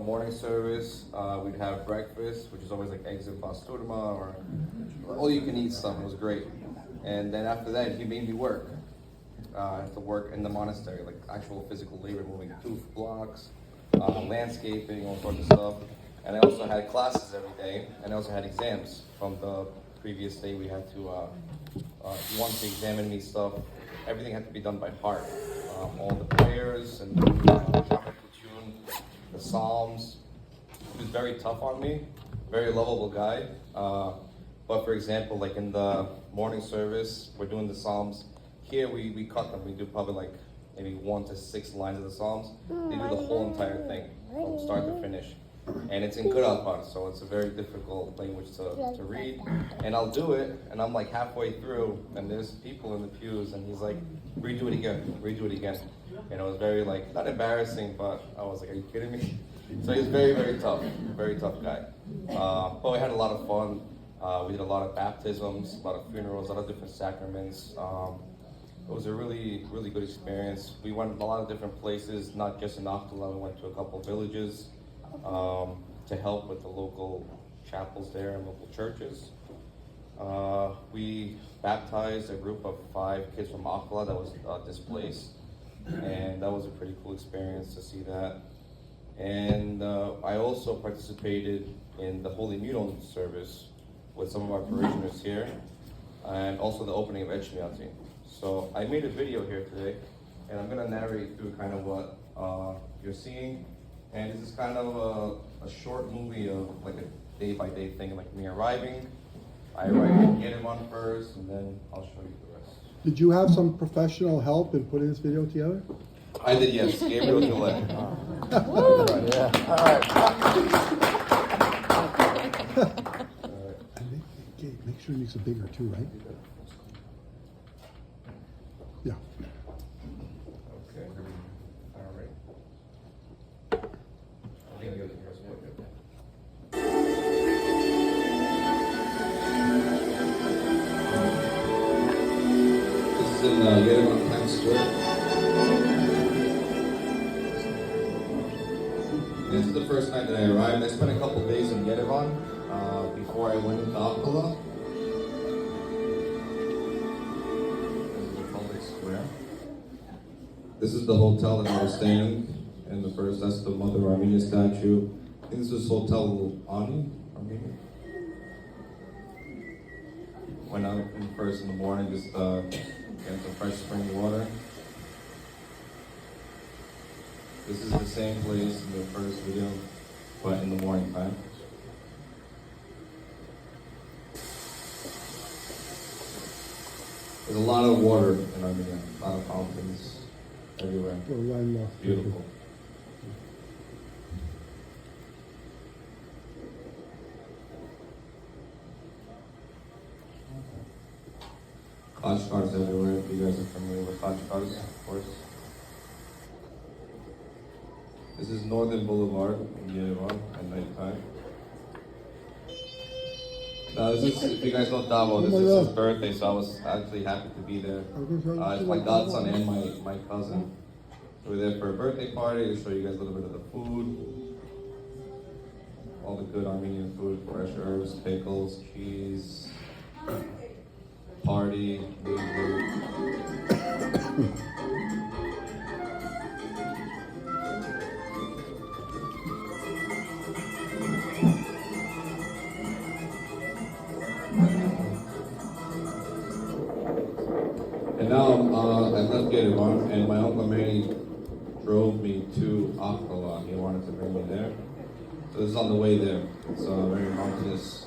morning service, we'd have breakfast, which is always like eggs and pasturma or all you can eat stuff. It was great. And then after that, he made me work. To work in the monastery, like actual physical labor, moving tooth blocks, landscaping, all sorts of stuff. And I also had classes every day, and I also had exams from the previous day. We had to, he wanted to examine me stuff. Everything had to be done by heart. All the prayers and the Psalms. He was very tough on me, very lovable guy. But for example, like in the morning service, we're doing the Psalms. Here we cut them. We do probably like maybe 1 to 6 lines of the Psalms. They do the whole entire thing from start to finish. And it's in Akht'ala, so it's a very difficult language to read. And I'll do it, and I'm like halfway through, and there's people in the pews, and he's like, redo it again. And it was very like, not embarrassing, but I was like, are you kidding me? So he's very tough guy. But we had a lot of fun. We did a lot of baptisms, a lot of funerals, a lot of different sacraments. It was a really good experience. We went a lot of different places, not just in Akht'ala. We went to a couple villages to help with the local chapels there and local churches. We baptized a group of 5 kids from Akht'ala that was displaced, and that was a pretty cool experience to see that. And I also participated in the Holy Communion service with some of our parishioners here, and also the opening of Echmiati. So I made a video here today, and I'm gonna narrate through kind of what you're seeing. And this is kind of a short movie of like a day-by-day thing, like me arriving. I arrived in Yerevan first, and then I'll show you the rest. Did you have some professional help in putting this video together? I did, yes. Gabriel Gillette. Yeah. All right. Make sure it makes it bigger too, right? Yeah. Okay. All right. I think you're the first one. This is in Yerevan Times Square. This is the first night that I arrived. I spent a couple days in Yerevan before I went into Akht'ala. This is the hotel that I was staying in the first. That's the Mother Armenia statue. I think this is Hotel Ani, Armenia. Went out first in the morning, just get some fresh spring water. This is the same place in the first video, but in the morning time. There's a lot of water in Armenia, a lot of fountains. Everywhere. Beautiful. Kashkars everywhere, if you guys are familiar with Kashkars, of course. This is Northern Boulevard in Yerevan at nighttime. Now this is, if you guys know Davo, this is his birthday, so I was actually happy to be there. It's my godson and my cousin. So we're there for a birthday party to show you guys a little bit of the food. All the good Armenian food, fresh herbs, pickles, cheese, party, And now I left Yerevan, and my uncle Manny drove me to Akht'ala. He wanted to bring me there. So this is on the way there. It's very mountainous.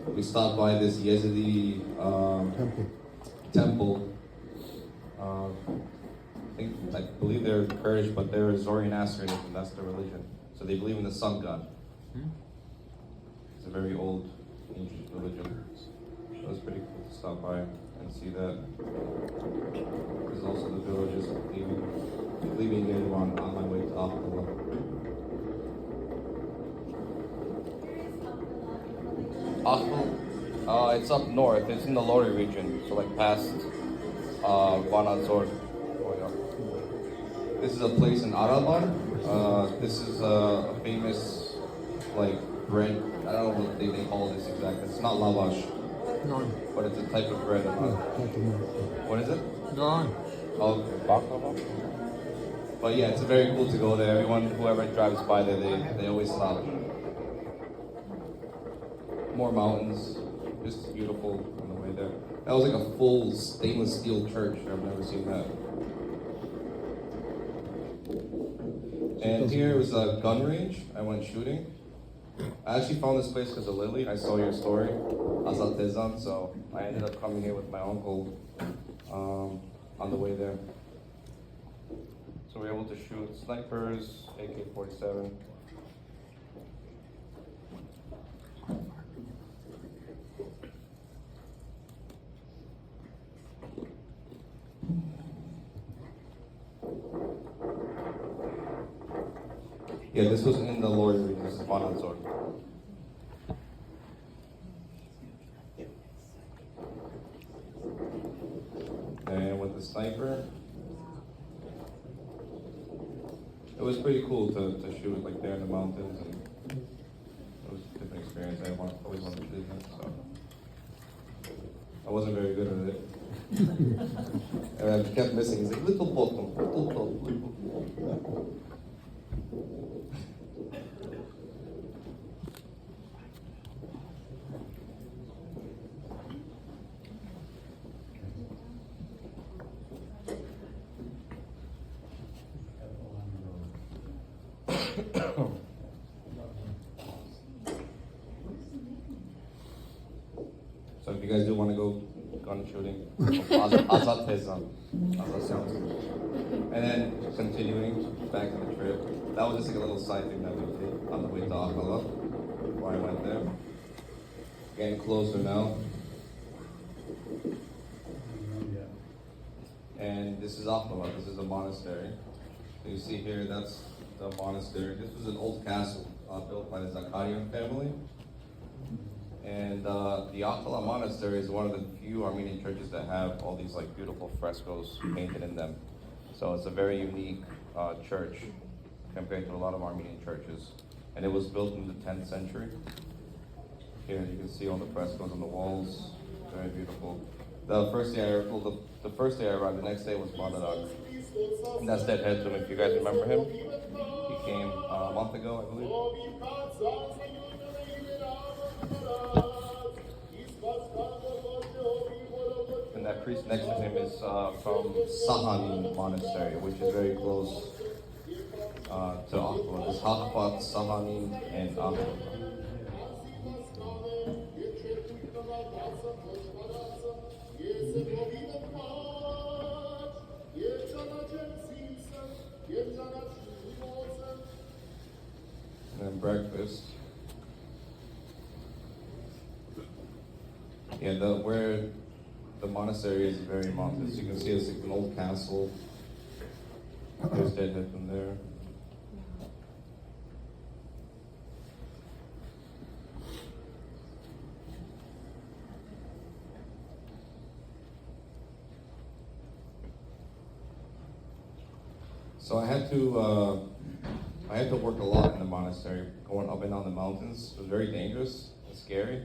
We stopped by this Yazidi temple. I believe they're Kurdish, but they're Zoroastrianism. That's their religion. So they believe in the sun god. It's a very old, ancient religion. So it's pretty cool to stop by and see that. There's also the villages of leaving Yerevan on my way to Akht'ala. Akht'ala, it's up north. It's in the Lori region, so like past Vanadzor. This is a place in Araban. This is a famous, like, bread. I don't know what they call this exactly. It's not lavash, Naan. but it's a type of bread. What is it? Naan. Oh, baklava. But yeah, it's very cool to go there. Everyone, whoever drives by there, they always stop. More mountains, just beautiful on the way there. That was like a full stainless steel church. I've never seen that. And here was a gun range. I went shooting. I actually found this place because of Lily. I saw your story, Akht'ala, so I ended up coming here with my uncle on the way there. So we were able to shoot snipers, AK-47. Yeah, this was in the lorry. This is Bananzor. And with the sniper, it was pretty cool to shoot like there in the mountains, and it was a different experience. I always wanted to do that, so I wasn't very good at it. And I kept missing. He's like, little bottom, little bottom, little bottom. So if you guys do want to go gun shooting, Azat Tezan. Azat sounds good. And then continuing back to the trip, that was just like a little side thing that we did on the way to Akht'ala before I went there. Getting closer now. And this is Akht'ala, this is a monastery. So you see here, that's the monastery. This was an old castle built by the Zakarian family. And the Akht'ala monastery is one of the few Armenian churches that have all these like beautiful frescoes painted in them. So it's a very unique church compared to a lot of Armenian churches. And it was built in the 10th century. Here you can see all the frescoes on the walls. Very beautiful. The first day I arrived, the next day was Madarak. And that's Dead Tomb, if you guys remember him. He came a month ago, I believe. And that priest next to him is from Sahani Monastery, which is very close to Akht'ala. There's Hakpat, Sahani, and Akht'ala. And then breakfast. Yeah, where the monastery is very mountainous. You can see it's like an old castle. There's Deadhead from there. So I had to work a lot in the monastery, going up and down the mountains. It was very dangerous and scary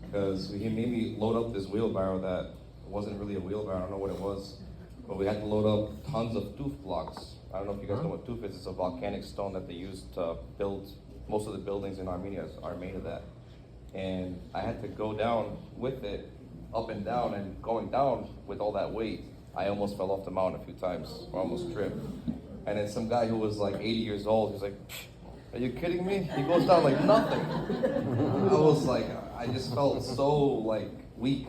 because he made me load up this wheelbarrow that wasn't really a wheelbarrow. I don't know what it was, but we had to load up tons of tooth blocks. I don't know if you guys know what tooth is. It's a volcanic stone that they use to build most of the buildings in Armenia are made of that. And I had to go down with it, up and down, and going down with all that weight, I almost fell off the mountain a few times, or almost tripped. And then some guy who was like 80 years old, he was like, "Are you kidding me?" He goes down like nothing. I was like, I just felt so like weak.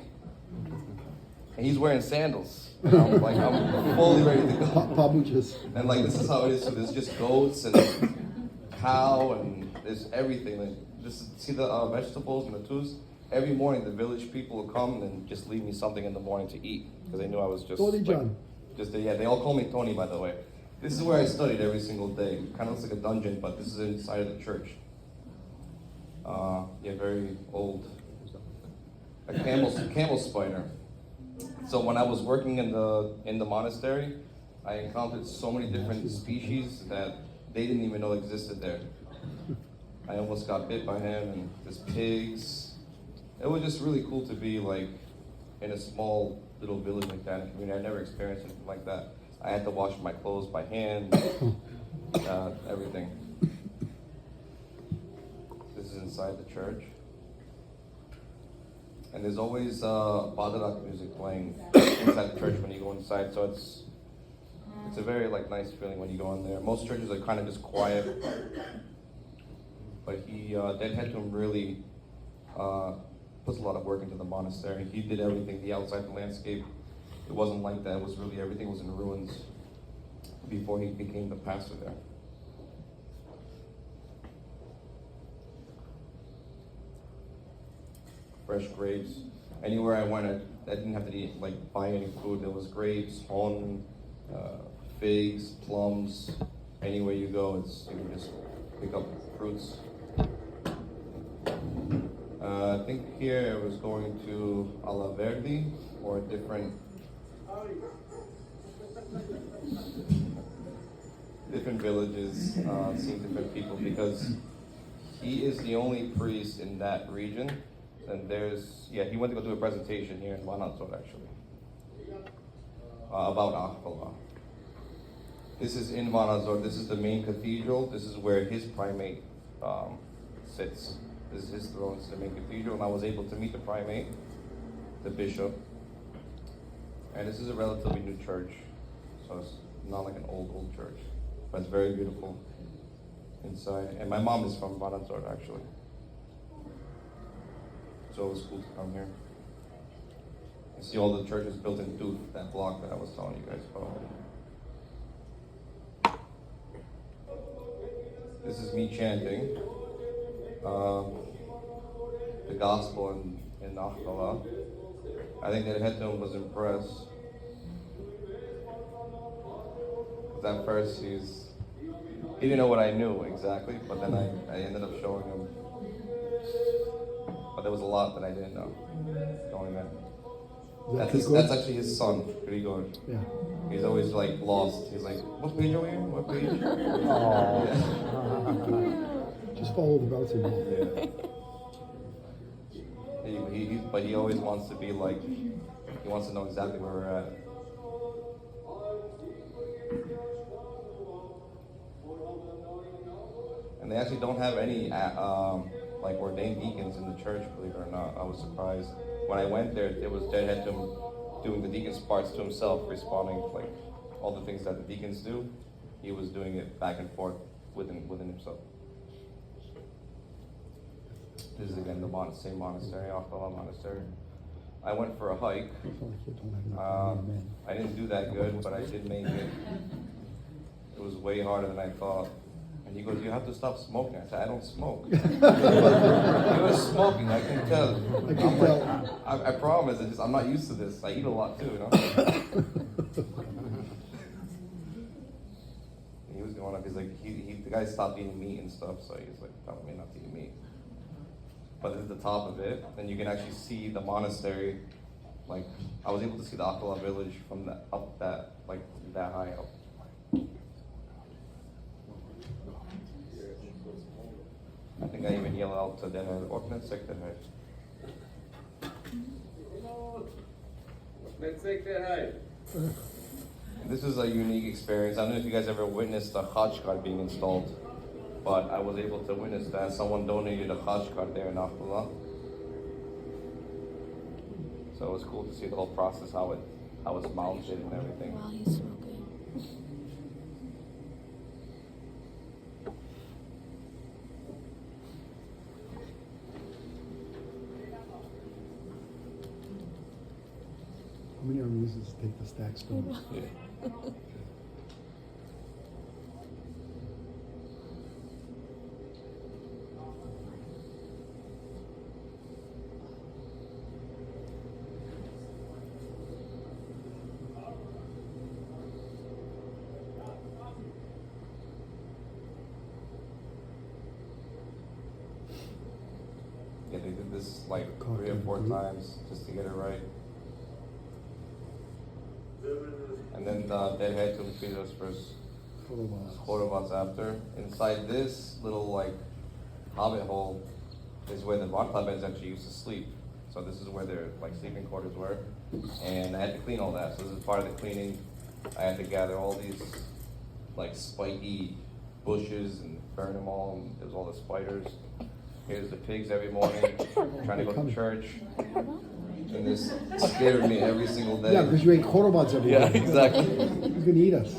And he's wearing sandals. And I'm like, I'm fully ready to go. Pabuchas. And like, this is how it is. So there's just goats and cow and there's everything. Like, just see the vegetables and the tools. Every morning, the village people will come and just leave me something in the morning to eat because they knew I was just. Tony John. Yeah, they all call me Tony, by the way. This is where I studied every single day. Kind of looks like a dungeon, but this is inside of the church. Yeah, very old. A camel spider. So when I was working in the monastery, I encountered so many different species that they didn't even know existed there. I almost got bit by him, and there's pigs. It was just really cool to be like in a small little village like that. I mean, I never experienced anything like that. I had to wash my clothes by hand, everything. This is inside the church. And there's always Baderak music playing inside the church when you go inside, so it's a very like nice feeling when you go in there. Most churches are kind of just quiet, but Dad Hetum really puts a lot of work into the monastery. He did everything, the outside, the landscape. It wasn't like that. It was really, everything was in ruins before he became the pastor there. Fresh grapes. Anywhere I went, I didn't have to buy any food. There was grapes, hon, figs, plums. Anywhere you go, you can just pick up fruits. I think here I was going to Ala Verde, or a different villages, seeing different people, because he is the only priest in that region. And he went to go do a presentation here in Vanadzor actually, about Akht'ala. This is in Vanadzor. This is the main cathedral. This is where his primate sits. This is his throne. This is the main cathedral, and I was able to meet the primate, the bishop. And this is a relatively new church, so it's not like an old church, but it's very beautiful inside. And my mom is from Vanadzor actually, so it was cool to come here. You see all the churches built in Tooth, that block that I was telling you guys about. This is me chanting the gospel in Akht'ala. I think that Hetum was impressed. Because at first he didn't know what I knew exactly, but then I ended up showing him. But there was a lot that I didn't know going there. That's actually his son, Grigor. Yeah. He's always lost. He's like, what page are we in? What page? Just follow the routes and Yeah. But he always wants to be he wants to know exactly where we're at. And they actually don't have any ordained deacons in the church, believe it or not. I was surprised. When I went there, it was Dad Hetum doing the deacon's parts to himself, responding all the things that the deacons do. He was doing it back and forth within himself. This is again the same monastery, Akht'ala monastery. I went for a hike. I didn't do that good, but I did make it. It was way harder than I thought. And he goes, you have to stop smoking. I said, I don't smoke. He was smoking, I can tell. I promise, I'm not used to this. I eat a lot too, you know? He was going up, he's like, the guy stopped eating meat and stuff, so he was like telling me not to eat meat. But this is the top of it, and you can actually see the monastery. I was able to see the Akht'ala village from that high up. I think I even yell out to them, This is a unique experience. I don't know if you guys ever witnessed a Hajj card being installed, but I was able to witness that. Someone donated a Hajj card there in Akht'ala. So it was cool to see the whole process, how it's mounted and everything. While he's smoking. How many Armenians take the stack stone? Yeah. Yeah, they did this 3 or 4 times just to get it right. And then Dad Hetum treated us first. quarter miles after. Inside this little like hobbit hole is where the Rottweilers actually used to sleep. So this is where their like sleeping quarters were, and I had to clean all that. So this is part of the cleaning. I had to gather all these like spiky bushes and burn them all, and there's all the spiders. Here's the pigs every morning trying to go to church, and this scared me every single day. Yeah, because you ate quarter every Yeah, day. exactly. You can eat us.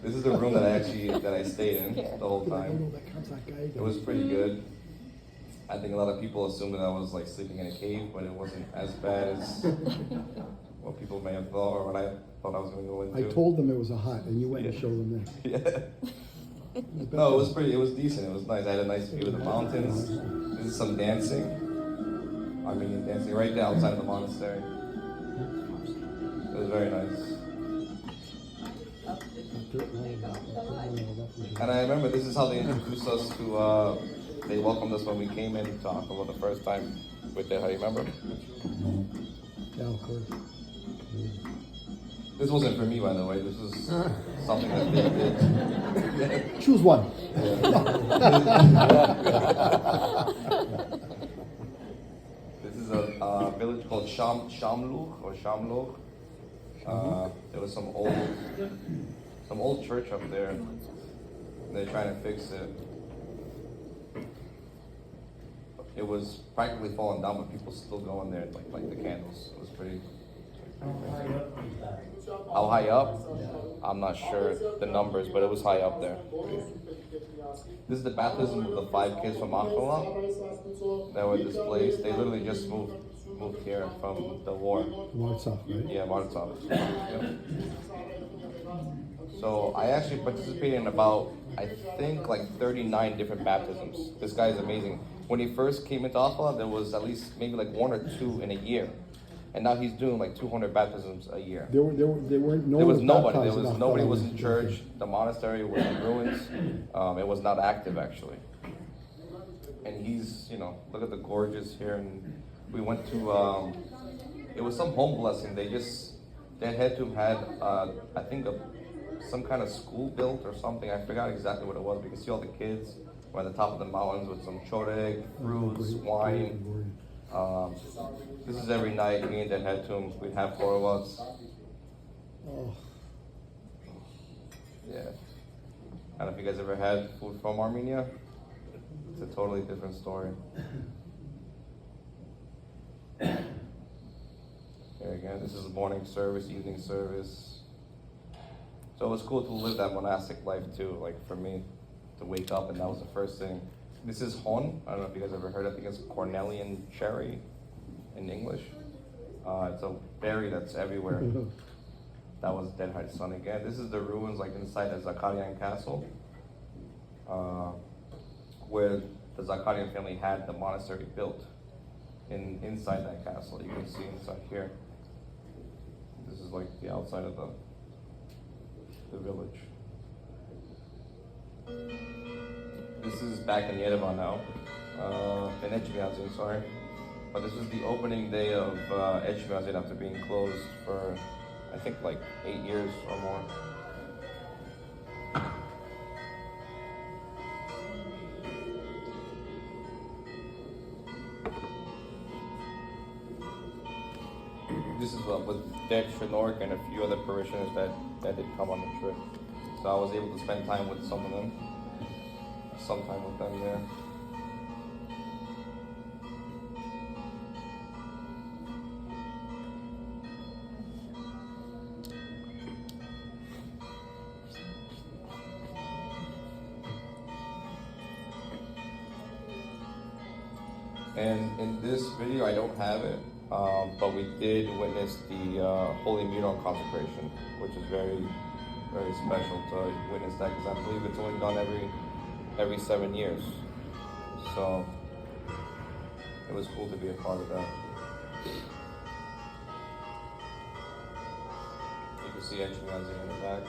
This is the room that I stayed in the whole time. It was pretty good. I think a lot of people assumed that I was like sleeping in a cave, but it wasn't as bad as what people may have thought or what I thought I was going to go into. I told them it was a hut, and you went and showed them this. Yeah. No, it was decent. It was nice. I had a nice view of the mountains. This is some dancing. Armenian dancing right there outside of the monastery. It was very nice. And I remember this is how they introduced us to, they welcomed us when we came in to Akht'ala the first time with the, how you remember? Yeah, of course. This wasn't for me, by the way. This was something that they did. Choose one. This is a village called Shamluch or Shamloch. There was some old church up there. They're trying to fix it. It was practically falling down, but people still go in there and light the candles. It was pretty How high up? I'm not sure the numbers, but it was high up there. This is the baptism of the 5 kids from Akht'ala that were displaced. They literally just moved here from the war. Warsaw, right? Yeah, Warsaw. Yep. So I actually participated in about, I think, like 39 different baptisms. This guy is amazing. When he first came into Akht'ala, there was at least maybe like 1 or 2 in a year. And now he's doing like 200 baptisms a year. There was nobody. baptized in Nobody Akht'ala. was in church. The monastery was in ruins. It was not active actually. And he's, look at the gorges here. And we went to, it was some home blessing. Their head tomb had, I think, some kind of school built or something. I forgot exactly what it was. We can see all the kids were at the top of the mountains with some choreg, fruits, wine. This is every night, me and Dad had to him. We'd have 4 of us. Oh. Yeah. I don't know if you guys ever had food from Armenia. It's a totally different story. Here again, this is morning service, evening service. So it was cool to live that monastic life too, like for me, to wake up and that was the first thing. This is hon. I don't know if you guys ever heard of it. I think it's Cornelian cherry in English. It's a berry that's everywhere. That was Dead Heart's son again. This is the ruins like inside the Zakarian castle, where the Zakarian family had the monastery built. Inside that castle, you can see inside here. This is like the outside of the village. This is back in Yerevan now, in Echmiyazin, sorry. But this was the opening day of Echmiyazin after being closed for, I think, like 8 years or more. This is with Dad Shinork and a few other parishioners that did come on the trip. So I was able to spend time with some of them. Some time with them there. And in this video, I don't have it, but we did witness the Holy Mural consecration, which is very, very special to witness that because I believe it's only done every 7 years. So it was cool to be a part of that. You can see Echmiyazin in the back.